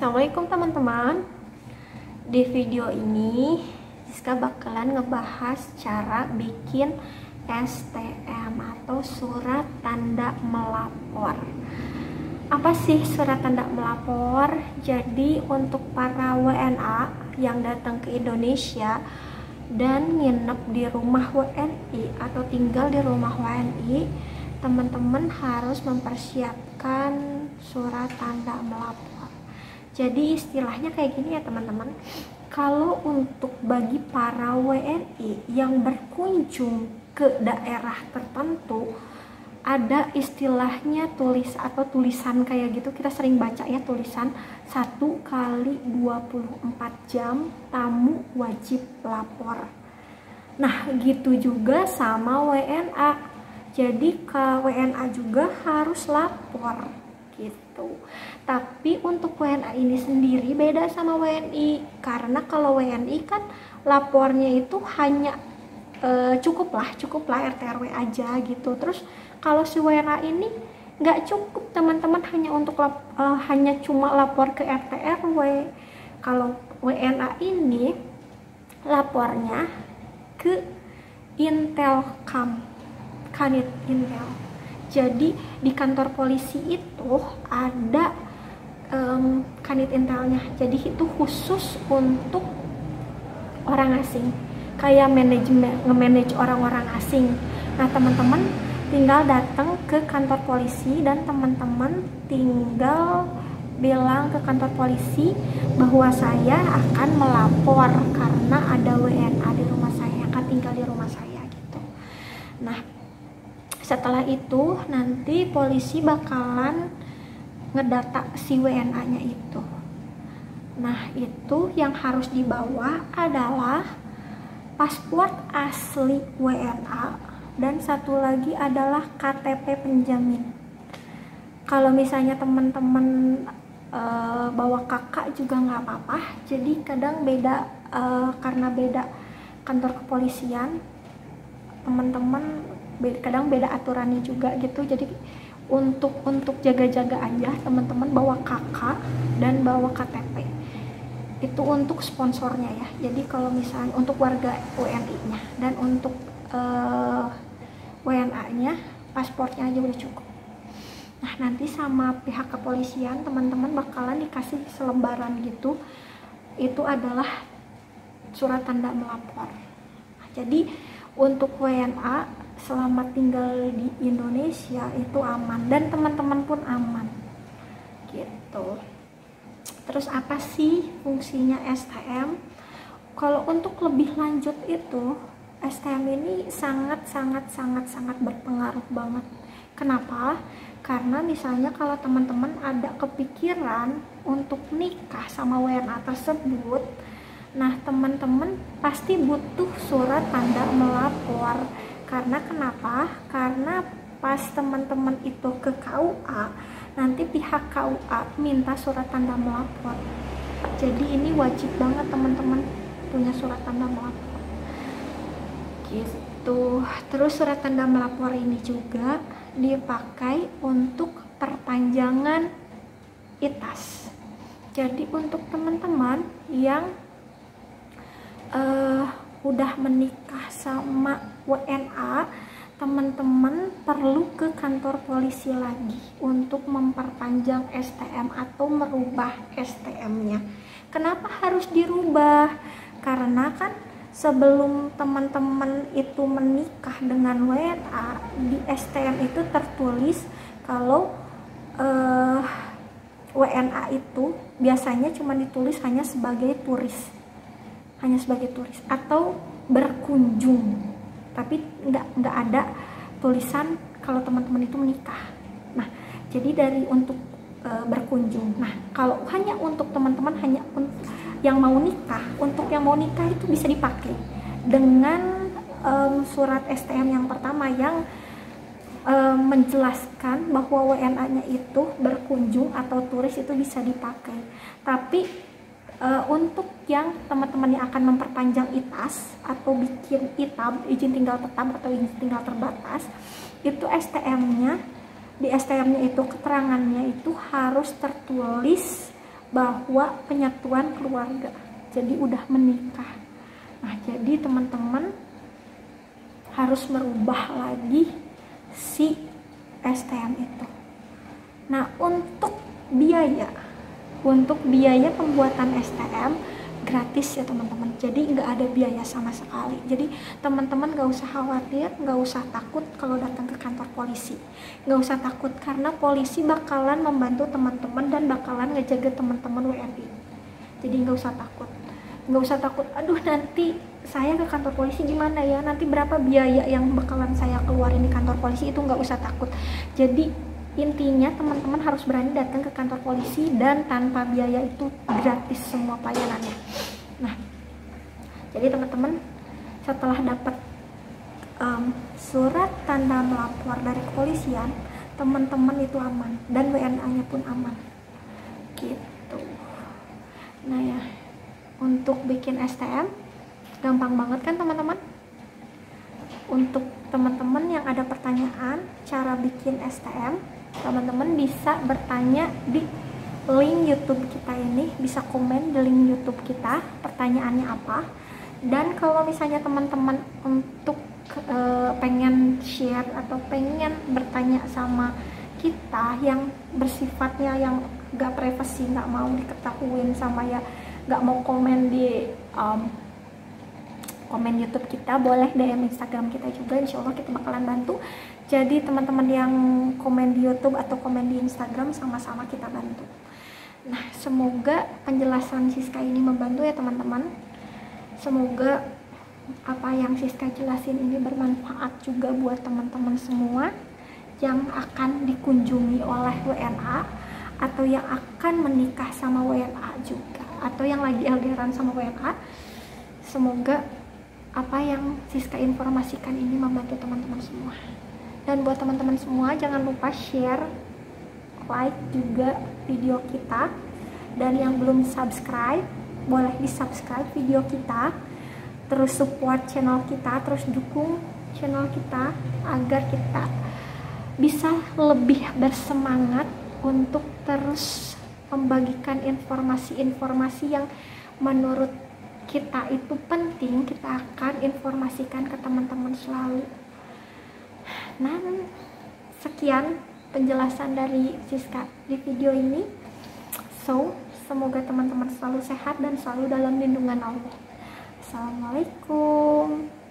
Assalamualaikum teman-teman. Di video ini Siska bakalan ngebahas cara bikin STM atau surat tanda melapor. Apa sih surat tanda melapor? Jadi untuk para WNA yang datang ke Indonesia dan nginep di rumah WNI atau tinggal di rumah WNI, teman-teman harus mempersiapkan surat tanda melapor. Jadi istilahnya kayak gini ya teman-teman. Kalau untuk bagi para WNI yang berkunjung ke daerah tertentu, ada istilahnya tulisan kayak gitu. Kita sering baca ya, tulisan 1 kali 24 jam tamu wajib lapor. Nah gitu juga sama WNA. Jadi ke WNA juga harus lapor gitu. Tapi untuk WNA ini sendiri beda sama WNI, karena kalau WNI kan lapornya itu hanya cukuplah RT RW aja gitu. Terus kalau si WNA ini nggak cukup teman-teman, hanya cuma lapor ke RT RW. Kalau WNA ini lapornya ke Intelkam, Kanit Intel. Jadi di kantor polisi itu ada Kanit Intelnya. Jadi itu khusus untuk orang asing, kayak nge-manage orang-orang asing. Nah teman-teman tinggal datang ke kantor polisi dan teman-teman tinggal bilang ke kantor polisi bahwa saya akan melapor karena ada WNA di rumah saya, akan tinggal di rumah saya gitu. Nah setelah itu nanti polisi bakalan ngedata si WNA-nya itu. Nah itu yang harus dibawa adalah paspor asli WNA dan satu lagi adalah KTP penjamin. Kalau misalnya teman-teman bawa kakak juga nggak apa-apa. Jadi kadang beda, karena beda kantor kepolisian, teman-teman kadang beda aturannya juga gitu. Jadi untuk jaga-jaga aja teman-teman bawa kakak dan bawa KTP. Itu untuk sponsornya ya. Jadi kalau misalnya untuk warga WNI-nya dan untuk WNA-nya paspornya aja udah cukup. Nah nanti sama pihak kepolisian teman-teman bakalan dikasih selembaran gitu. Itu adalah surat tanda melapor. Nah, jadi untuk WNA selama tinggal di Indonesia itu aman dan teman-teman pun aman gitu. Terus apa sih fungsinya STM? Kalau untuk lebih lanjut itu STM ini sangat berpengaruh banget. Kenapa? Karena misalnya kalau teman-teman ada kepikiran untuk nikah sama WNA tersebut, nah teman-teman pasti butuh surat tanda melapor. Karena kenapa? Karena pas teman-teman itu ke KUA, nanti pihak KUA minta surat tanda melapor. Jadi ini wajib banget teman-teman punya surat tanda melapor gitu. Terus surat tanda melapor ini juga dipakai untuk perpanjangan ITAS. Jadi untuk teman-teman yang udah menikah sama WNA, teman-teman perlu ke kantor polisi lagi untuk memperpanjang STM atau merubah STM-nya. Kenapa harus dirubah? Karena kan sebelum teman-teman itu menikah dengan WNA, di STM itu tertulis kalau WNA itu biasanya cuma ditulis hanya sebagai turis atau berkunjung, tapi nggak ada tulisan kalau teman-teman itu menikah. Nah jadi dari untuk berkunjung. Nah kalau hanya untuk teman-teman yang mau nikah, untuk yang mau nikah itu bisa dipakai dengan surat STM yang pertama yang menjelaskan bahwa WNA-nya itu berkunjung atau turis, itu bisa dipakai. Tapi untuk yang teman-teman yang akan memperpanjang ITAS atau bikin ITAB, izin tinggal tetap atau izin tinggal terbatas, itu STM-nya, di STM-nya itu keterangannya itu harus tertulis bahwa penyatuan keluarga, jadi udah menikah. Nah, jadi teman-teman harus merubah lagi si STM itu. Nah, untuk biaya pembuatan STM gratis ya teman-teman, jadi nggak ada biaya sama sekali. Jadi teman-teman nggak usah khawatir, nggak usah takut kalau datang ke kantor polisi, nggak usah takut karena polisi bakalan membantu teman-teman dan bakalan ngejaga teman-teman WNI. Jadi nggak usah takut, aduh nanti saya ke kantor polisi gimana ya, nanti berapa biaya yang bakalan saya keluarin di kantor polisi, itu nggak usah takut. Jadi intinya teman-teman harus berani datang ke kantor polisi dan tanpa biaya, itu gratis semua pelayanannya. Nah, jadi teman-teman setelah dapat surat tanda melapor dari kepolisian, teman-teman itu aman dan WNA-nya pun aman gitu. Nah ya, untuk bikin STM gampang banget kan teman-teman. Untuk teman-teman yang ada pertanyaan cara bikin STM, teman-teman bisa bertanya di link YouTube kita ini, bisa komen di link YouTube kita pertanyaannya apa. Dan kalau misalnya teman-teman untuk pengen share atau pengen bertanya sama kita yang bersifatnya yang gak privasi, gak mau diketahuin sama ya, gak mau komen di komen YouTube kita, boleh DM Instagram kita juga, insya Allah kita bakalan bantu. Jadi teman-teman yang komen di YouTube atau komen di Instagram, sama-sama kita bantu. Nah, semoga penjelasan Siska ini membantu ya teman-teman. Semoga apa yang Siska jelasin ini bermanfaat juga buat teman-teman semua yang akan dikunjungi oleh WNA atau yang akan menikah sama WNA juga, atau yang lagi LDRan sama WNA. Semoga apa yang Siska informasikan ini membantu teman-teman semua. Dan buat teman-teman semua, jangan lupa share, like juga video kita. Dan yang belum subscribe, boleh di subscribe video kita. Terus support channel kita, terus dukung channel kita agar kita bisa lebih bersemangat untuk terus membagikan informasi-informasi yang menurut kita itu penting, kita akan informasikan ke teman-teman selalu. Nah, sekian penjelasan dari Siska di video ini. Semoga teman-teman selalu sehat dan selalu dalam lindungan Allah. Assalamualaikum.